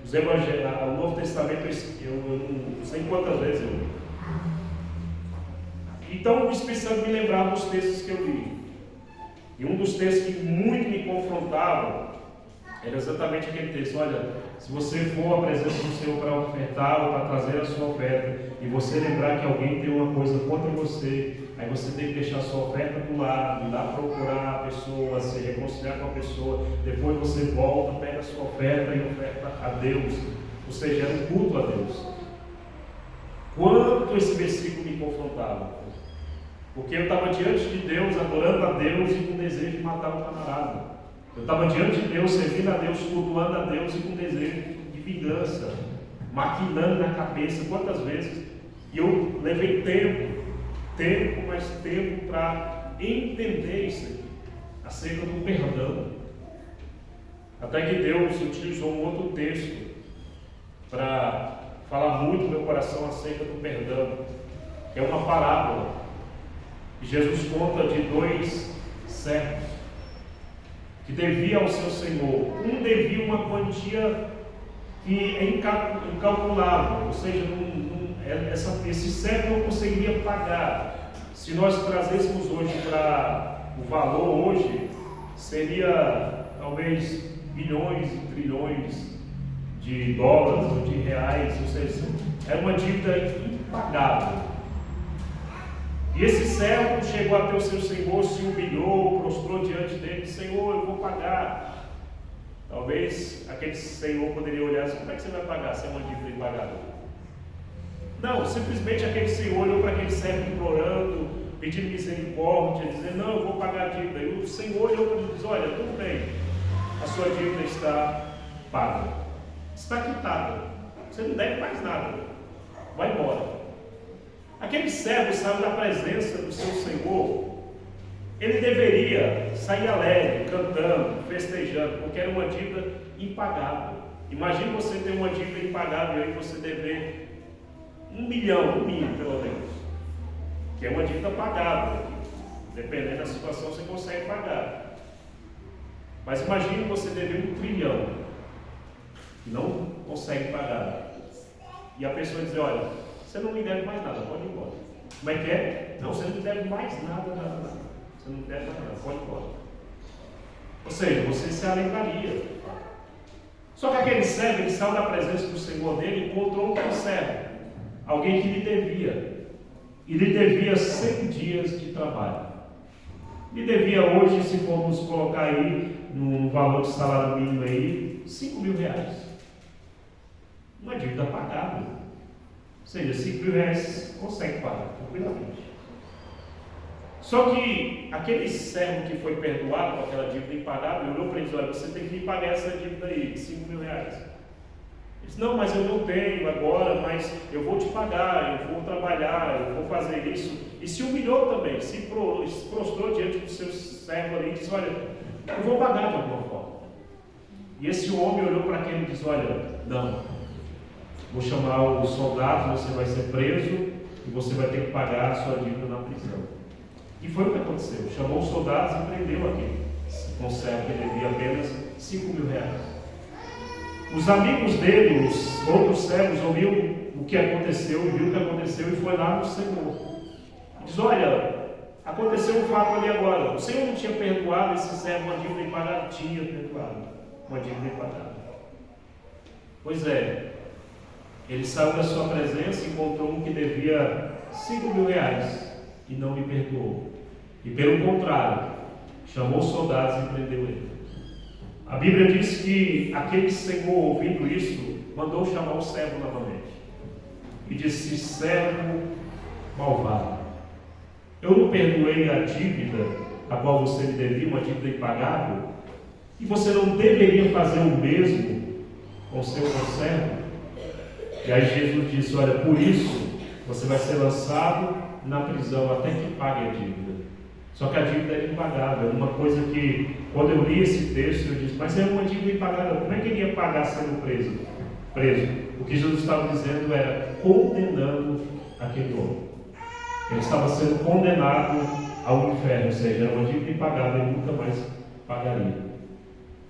os Evangelhos, o Novo Testamento, eu não sei quantas vezes eu li. Então o Espírito Santo me lembrava dos textos que eu li. E um dos textos que muito me confrontava era exatamente aquele texto: olha, se você for à presença do Senhor para ofertar ou para trazer a sua oferta, e você lembrar que alguém tem uma coisa contra você, aí você tem que deixar a sua oferta do lado, ir lá procurar a pessoa, se reconciliar com a pessoa, depois você volta, pega a sua oferta e oferta a Deus. Ou seja, era um culto a Deus. Quanto esse versículo me confrontava! Porque eu estava diante de Deus, adorando a Deus e com desejo de matar o camarada. Eu estava diante de Deus, servindo a Deus, cultuando a Deus e com desejo de vingança, maquinando na cabeça. Quantas vezes? E eu levei mais tempo para entender isso aqui, acerca do perdão. Até que Deus utilizou um outro texto para falar muito no meu coração acerca do perdão, que é uma parábola que Jesus conta de 2 servos que devia ao seu senhor. Um devia uma quantia que é incalculável, ou seja, esse servo não conseguiria pagar. Se nós trazêssemos hoje para o valor hoje, seria talvez bilhões e trilhões de dólares ou de reais, ou seja, era uma dívida impagável. E esse servo chegou até o seu senhor, se humilhou, prostrou diante dele: Senhor, eu vou pagar. Talvez aquele senhor poderia olhar assim: como é que você vai pagar se é uma dívida impagável? Não, simplesmente aquele senhor olhou para aquele servo implorando, pedindo misericórdia, dizendo: não, eu vou pagar a dívida. E o senhor olhou para ele e disse: olha, tudo bem, a sua dívida está paga, está quitada, você não deve mais nada, vai embora. Aquele servo saiu da presença do seu senhor, ele deveria sair alegre, cantando, festejando, porque era uma dívida impagável. Imagine você ter uma dívida impagável e aí você dever 1 milhão, no mínimo pelo menos, que é uma dívida pagável. Dependendo da situação você consegue pagar. Mas imagine você dever 1 trilhão e não consegue pagar. E a pessoa dizer: olha, você não me deve mais nada, pode ir embora. Como é que é? Não, você não me deve mais nada. Você não me deve mais nada, pode ir embora. Ou seja, você se alegraria. Só que aquele servo, ele saiu da presença do Senhor dele e encontrou um servo, alguém que lhe devia. E lhe devia 100 dias de trabalho. Lhe devia hoje, se formos colocar aí no valor de salário mínimo aí, 5 mil reais. Uma dívida pagável. seja, 5 mil reais consegue pagar tranquilamente. Só que aquele servo que foi perdoado com aquela dívida impagável, olhou para ele e disse: olha, você tem que pagar essa dívida aí, de 5 mil reais. Ele disse: não, mas eu não tenho agora, mas eu vou te pagar, eu vou trabalhar, eu vou fazer isso. E se humilhou também, se prostrou diante do seu servo ali e disse: olha, eu vou pagar de alguma forma. E esse homem olhou para aquele e disse: olha, não, vou chamar os soldados, você vai ser preso e você vai ter que pagar a sua dívida na prisão. E foi o que aconteceu. Chamou os soldados e prendeu aquele conservo que devia apenas 5 mil reais. Os amigos dele, os outros servos, ouviram o que aconteceu, viu o que aconteceu e foi lá no Senhor. Diz: olha, aconteceu um fato ali agora. O Senhor não tinha perdoado esse servo uma dívida impagada? Tinha perdoado uma dívida impagada. Pois é, ele saiu da sua presença e encontrou um que devia 5 mil reais e não lhe perdoou. E pelo contrário, chamou os soldados e prendeu ele. A Bíblia diz que aquele Senhor, ouvindo isso, mandou chamar o servo novamente. E disse: servo malvado, eu não perdoei a dívida a qual você me devia, uma dívida impagável, e você não deveria fazer o mesmo com o seu conservo? E aí Jesus disse: olha, por isso você vai ser lançado na prisão até que pague a dívida. Só que a dívida era impagável. Uma coisa que, quando eu li esse texto, eu disse: mas é uma dívida impagável, como é que ele ia pagar sendo preso? O que Jesus estava dizendo era condenando aquele homem. Ele estava sendo condenado ao inferno, ou seja, era uma dívida impagável, ele nunca mais pagaria.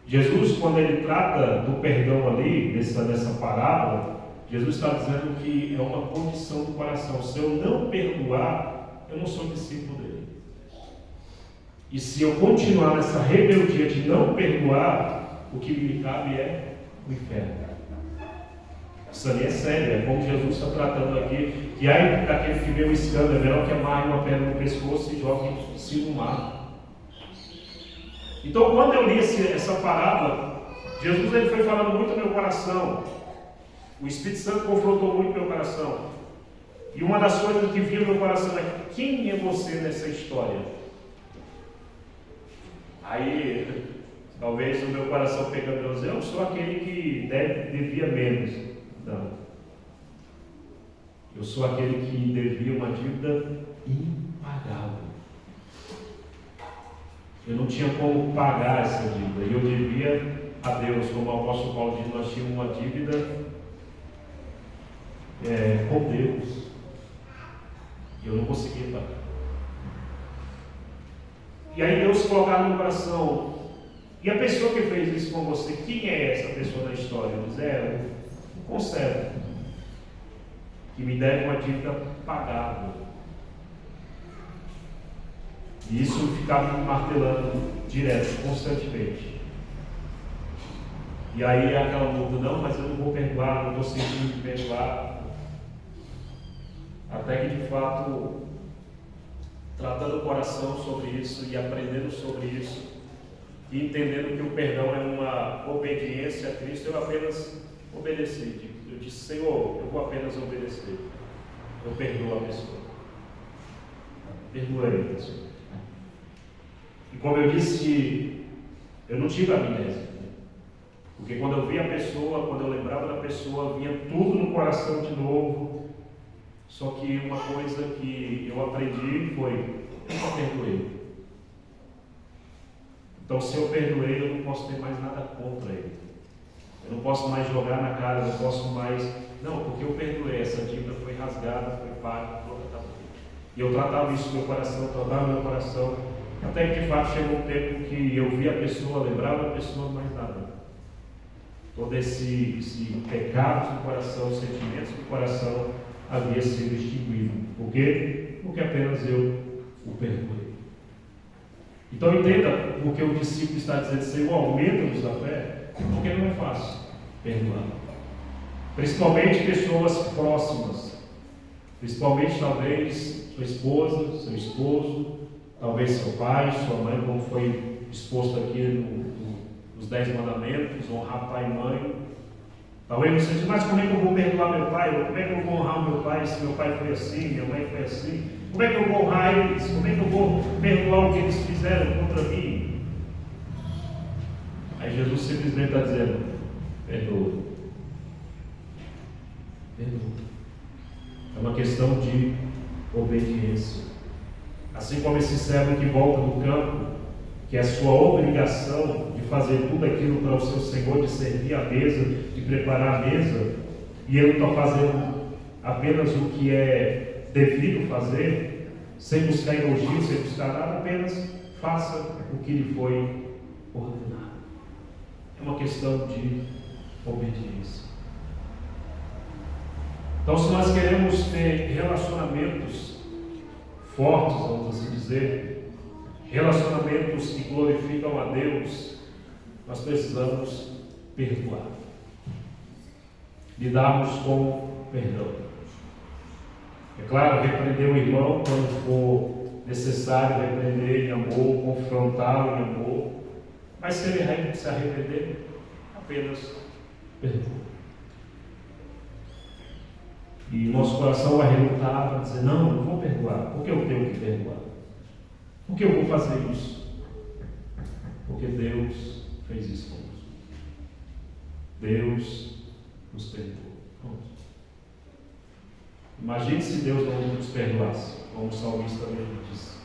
Jesus, quando ele trata do perdão ali, nessa parábola, Jesus está dizendo que é uma condição do coração. Se eu não perdoar, eu não sou discípulo dele. E se eu continuar nessa rebeldia de não perdoar, o que me cabe é o inferno. Isso ali é sério, é como Jesus está tratando aqui, que aí daquele que vê o escândalo, é melhor que amarre uma pedra no pescoço e jogue-se no mar. Então, quando eu li essa parábola, Jesus ele foi falando muito no meu coração. O Espírito Santo confrontou muito meu coração. E uma das coisas que vinha no meu coração é: quem é você nessa história? Aí, talvez o meu coração pegando e dizendo: eu sou aquele que devia menos. Não. Eu sou aquele que devia uma dívida impagável. Eu não tinha como pagar essa dívida. E eu devia a Deus, como o apóstolo Paulo diz, nós tínhamos uma dívida com Deus. E eu não conseguia pagar. E aí Deus colocava no meu coração: e a pessoa que fez isso com você, quem é essa pessoa na história? Eu disse: o conservo, que me deve uma dívida pagável. E isso ficava me martelando direto, constantemente. E aí aquela luta: não, mas eu não vou perdoar, não estou sentindo de perdoar. Até que de fato, tratando o coração sobre isso e aprendendo sobre isso, e entendendo que o perdão é uma obediência a Cristo, eu apenas obedeci. Eu disse: Senhor, eu vou apenas obedecer. Eu perdoo a pessoa. Perdoei a pessoa. E como eu disse, eu não tive amnésia. Porque quando eu via a pessoa, quando eu lembrava da pessoa, vinha tudo no coração de novo. Só que uma coisa que eu aprendi foi: eu só perdoei. Então, se eu perdoei, eu não posso ter mais nada contra ele. Eu não posso mais jogar na cara, eu não posso mais... Não, porque eu perdoei, essa dívida foi rasgada, foi paga, pronto, acabou. E eu tratava isso no meu coração, tratava no meu coração, até que de fato chegou um tempo que eu via a pessoa, lembrava da pessoa, mais nada. Todo esse pecado do coração, sentimentos do coração havia sido extinguido. Por quê? Porque apenas eu o perdoei. Então entenda porque o discípulo está dizendo: Senhor, aumenta-nos a fé, porque não é fácil perdoar. Principalmente pessoas próximas, principalmente talvez sua esposa, seu esposo, talvez seu pai, sua mãe, como foi exposto aqui nos 10 mandamentos, honrar pai e mãe. Talvez você diga, mas como é que eu vou perdoar meu pai? Como é que eu vou honrar o meu pai se meu pai foi assim, minha mãe foi assim? Como é que eu vou honrar eles? Como é que eu vou perdoar o que eles fizeram contra mim? Aí Jesus simplesmente está dizendo, perdoa. Perdoa. É uma questão de obediência. Assim como esse servo que volta do campo, que é a sua obrigação de fazer tudo aquilo para o seu Senhor, de servir a mesa, de preparar a mesa, e ele está fazendo apenas o que é devido fazer, sem buscar elogio, sem buscar nada, apenas faça o que lhe foi ordenado. É uma questão de obediência. Então, se nós queremos ter relacionamentos fortes, vamos assim dizer, relacionamentos que glorificam a Deus, nós precisamos perdoar, lidarmos com perdão. É claro, repreender o irmão quando for necessário, repreender em amor, confrontá-lo em amor, mas se ele se arrepender, apenas perdoa. E nosso coração vai relutar para dizer, não, eu não vou perdoar, porque eu tenho que perdoar. Por que eu vou fazer isso? Porque Deus fez isso conosco. Deus nos perdoou. Pronto. Imagine se Deus não nos perdoasse, como o salmista mesmo disse.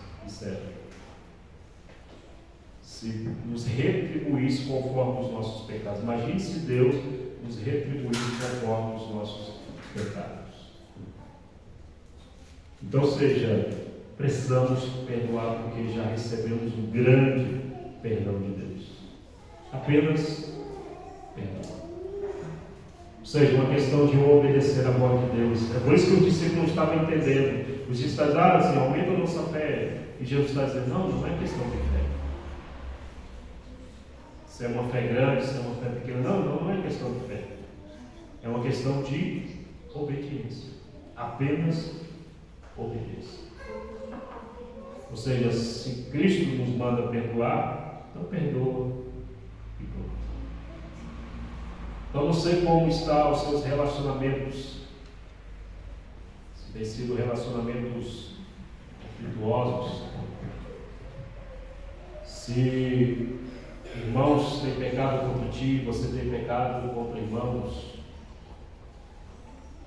Se nos retribuísse conforme os nossos pecados. Imagine se Deus nos retribuísse conforme os nossos pecados. Então, precisamos perdoar porque já recebemos um grande perdão de Deus. Apenas perdoar. Ou seja, uma questão de obedecer à voz de Deus. É por isso que os discípulos não estavam entendendo. Os discípulos estavam dizendo, assim, aumenta a nossa fé. E Jesus está dizendo, não é questão de fé. Se é uma fé grande, se é uma fé pequena. Não é questão de fé. É uma questão de obediência. Apenas obediência. Ou seja, se Cristo nos manda perdoar, então perdoa e pronto. Então não sei como estão os seus relacionamentos, se têm sido relacionamentos conflituosos, se irmãos têm pecado contra ti, você tem pecado contra irmãos,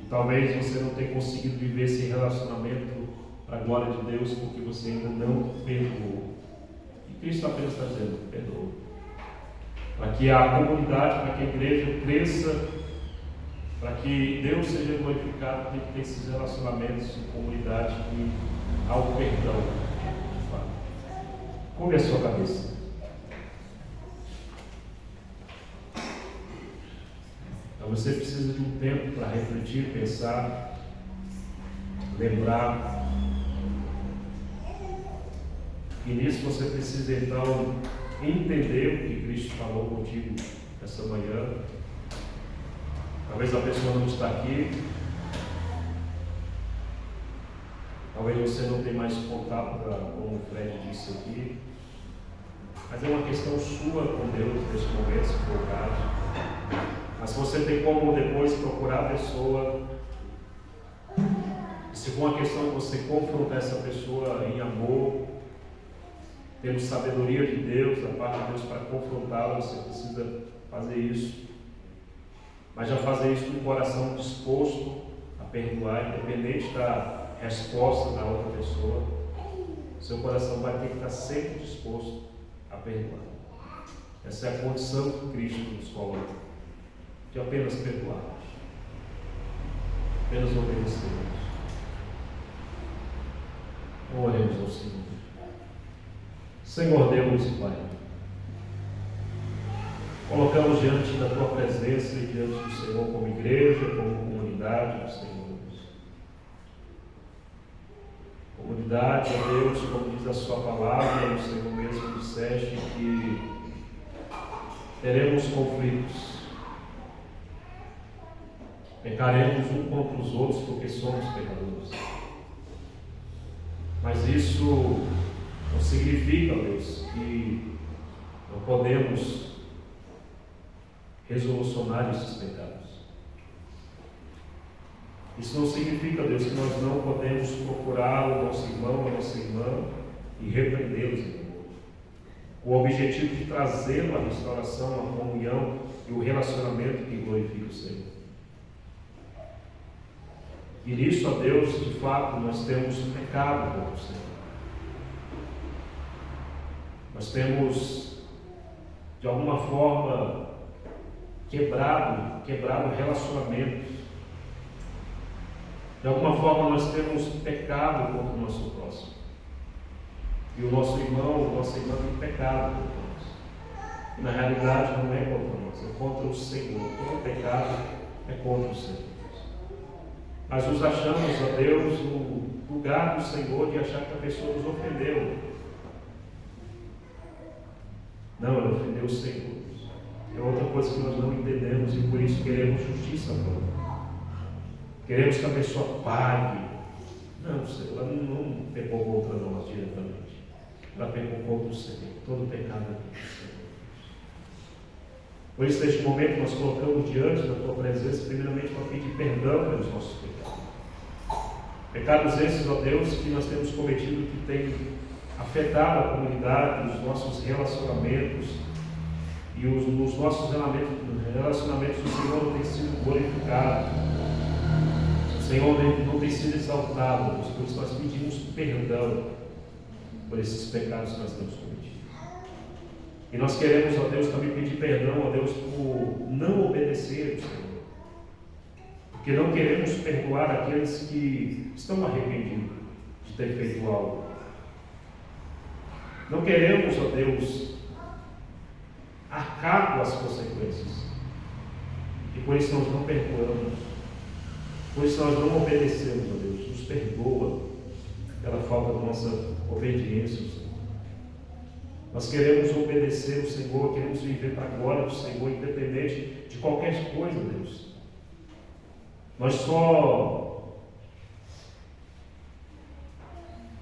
e talvez você não tenha conseguido viver esse relacionamento para a glória de Deus, porque você ainda não perdoou. E Cristo apenas está dizendo, perdoa. Para que a comunidade, para que a igreja cresça, para que Deus seja glorificado, tem que ter esses relacionamentos em comunidade que há o perdão. Curve a sua cabeça. Então você precisa de um tempo para refletir, pensar, lembrar. E nisso você precisa então entender o que Cristo falou contigo essa manhã. Talvez a pessoa não está aqui, talvez você não tenha mais contato, como o Fred disse aqui, mas é uma questão sua com Deus nesse momento, se for o caso. Mas se você tem como depois procurar a pessoa, e se for uma questão de você confrontar essa pessoa em amor, tendo sabedoria de Deus, da parte de Deus para confrontá-la, você precisa fazer isso. Mas já fazer isso com o coração disposto a perdoar, independente da resposta da outra pessoa. Seu coração vai ter que estar sempre disposto a perdoar. Essa é a condição que Cristo nos coloca, de apenas perdoarmos, apenas obedecermos. Oremos ao Senhor. Senhor Deus e Pai, colocamos diante da Tua presença e diante do Senhor como igreja, como comunidade do Senhor. Comunidade, ó Deus, como diz a Sua palavra, o Senhor mesmo disseste que teremos conflitos, pecaremos uns contra os outros porque somos pecadores. Mas isso não significa, Deus, que não podemos resolucionar esses pecados. Isso não significa, Deus, que nós não podemos procurar o nosso irmão, a nossa irmã e repreendê-los em amor, com o objetivo de trazê-lo à restauração, à comunhão e o relacionamento que glorifica o Senhor. E nisso, ó Deus, de fato, nós temos pecado contra o Senhor. Nós temos, de alguma forma, quebrado relacionamentos. De alguma forma, nós temos pecado contra o nosso próximo. E o nosso irmão, a nossa irmã tem pecado contra nós. E na realidade não é contra nós, é contra o Senhor. Todo pecado é contra o Senhor. Mas nos achamos, ó Deus, no lugar do Senhor de achar que a pessoa nos ofendeu. Não, ela ofendeu o Senhor. É outra coisa que nós não entendemos e por isso queremos justiça própria. Queremos que a pessoa pague. Não, Senhor, ela não pecou contra nós diretamente. Ela pecou contra o Senhor. Todo pecado é contra o Senhor. Por isso, neste momento, nós colocamos diante da Tua presença, primeiramente, para pedir perdão pelos nossos pecados. Pecados esses, ó Deus, que nós temos cometido, que tem afetado a comunidade, os nossos relacionamentos, e os nossos relacionamentos do Senhor não têm sido glorificados. O Senhor não tem sido exaltado, por isso nós pedimos perdão por esses pecados que nós temos cometido. E nós queremos, ó Deus, também pedir perdão, ó Deus, por não obedecer ao Senhor. Porque não queremos perdoar aqueles que estão arrependidos de ter feito algo. Não queremos, ó Deus, arcar com as consequências. E por isso nós não perdoamos. Por isso nós não obedecemos, ó Deus. Nos perdoa pela falta da nossa obediência, Senhor. Nós queremos obedecer o Senhor, queremos viver para a glória do Senhor, independente de qualquer coisa, Deus. Nós só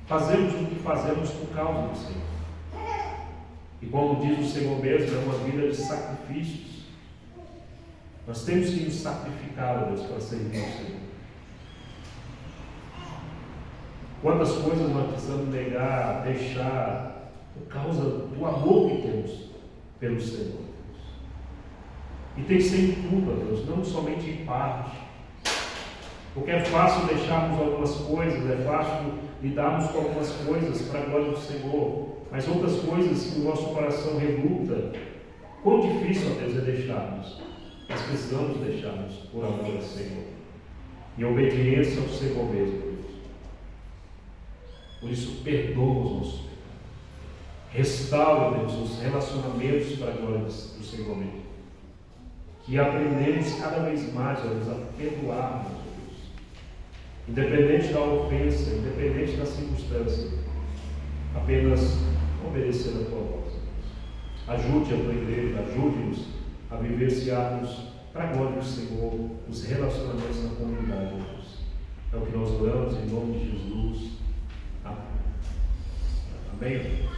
fazemos o que fazemos por causa do Senhor. E como diz o Senhor mesmo, é uma vida de sacrifícios. Nós temos que nos sacrificar, Deus, para servir o Senhor. Quantas coisas nós precisamos negar, deixar, por causa do amor que temos pelo Senhor. E tem que ser em tudo, Deus, não somente em parte. Porque é fácil deixarmos algumas coisas, é fácil lidarmos com algumas coisas para a glória do Senhor, mas outras coisas que o nosso coração reluta, quão difícil, ó Deus, é deixarmos. Nós precisamos deixarmos por amor ao Senhor. E obediência ao Senhor mesmo, Deus. Por isso, perdoa os nossos pecados. Restaura, Deus, os relacionamentos para a glória do Senhor mesmo. Que aprendemos cada vez mais, ó Deus, a perdoarmos, ó Deus. Independente da ofensa, independente da circunstância, apenas obedecer a Tua voz. Ajude a Tua igreja, ajude-nos a vivenciarmos para a glória do Senhor os relacionamentos na comunidade, Deus. É o que nós oramos em nome de Jesus. Amém.